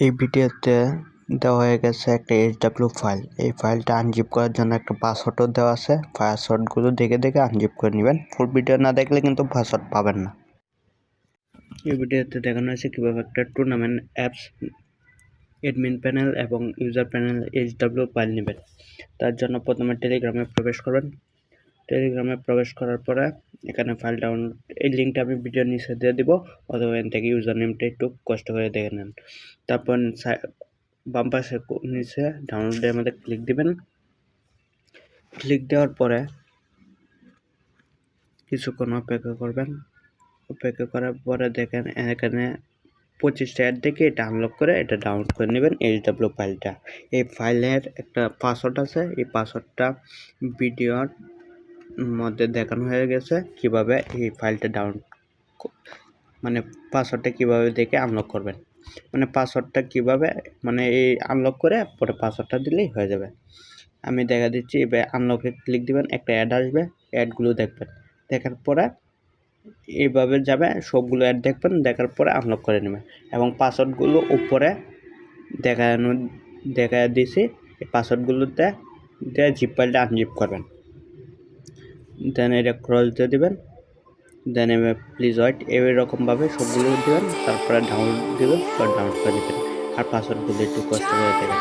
এই ভিডিওতে দেওয়া হয়ে গেছে একটা HW ফাইল। এই ফাইলটা আনজিপ করার জন্য একটা পাসওয়ার্ডও দেওয়া আছে। পাসওয়ার্ডগুলো দেখে দেখে আনজিপ করে নেবেন। ফুল ভিডিও না দেখলে কিন্তু পাসওয়ার্ড পাবেন না। এই ভিডিওতে দেখানো হয়েছে কীভাবে একটা টুর্নামেন্ট অ্যাপস অ্যাডমিন প্যানেল এবং ইউজার প্যানেল HW ফাইল নেবেন। তার জন্য প্রথমে টেলিগ্রামে প্রবেশ করবেন। টেলিগ্রামে প্রবেশ করার পরে এখানে ফাইল ডাউনলোড, এই লিঙ্কটা আমি ভিডিওর নিচে দিয়ে দিব, অথবা এখান থেকে ইউজার নেমটা একটু কষ্ট করে দেখে নেন। তারপর বাম পাশে নিচে ডাউনলোডের মধ্যে ক্লিক দিবেন। ক্লিক দেওয়ার পরে কিছুক্ষণ অপেক্ষা করবেন। অপেক্ষা করার পরে দেখেন এখানে 25টা অ্যাড দেখে এটা আনলক করে এটা ডাউনলোড করে নেবেন HW ফাইলটা। এই ফাইলের একটা পাসওয়ার্ড আছে, এই পাসওয়ার্ডটা ভিডিওর মধ্যে দেখানো হয়ে গেছে কিভাবে এই ফাইলটা মানে পাসওয়ার্ডটা কিভাবে দেখে আনলক করবেন, মানে পাসওয়ার্ডটা কিভাবে এই আনলক করে পরে পাসওয়ার্ডটা দিলেই হয়ে যাবে। আমি দেখা দিচ্ছি। এবার আনলকে ক্লিক দিবেন, একটা অ্যাড আসবে, অ্যাডগুলো দেখবেন। দেখার পরে এইভাবে যাবে, সবগুলো অ্যাড দেখবেন, দেখার পরে আনলক করে নেবেন এবং পাসওয়ার্ডগুলো উপরে দেখা দিয়েছি। এই পাসওয়ার্ডগুলোতে জিপ ফাইলটা আনজিপ করবেন। দেন এটা ক্রস দিয়ে দেবেন। দেন এবার প্লিজ ওয়েট, এরকমভাবে সবগুলো দেবেন, তারপরে ডাউনলোড দেবেন, ডাউনলোড করে নেবেন। আর পাসওয়ার্ডগুলো একটু কষ্ট করে দেবেন।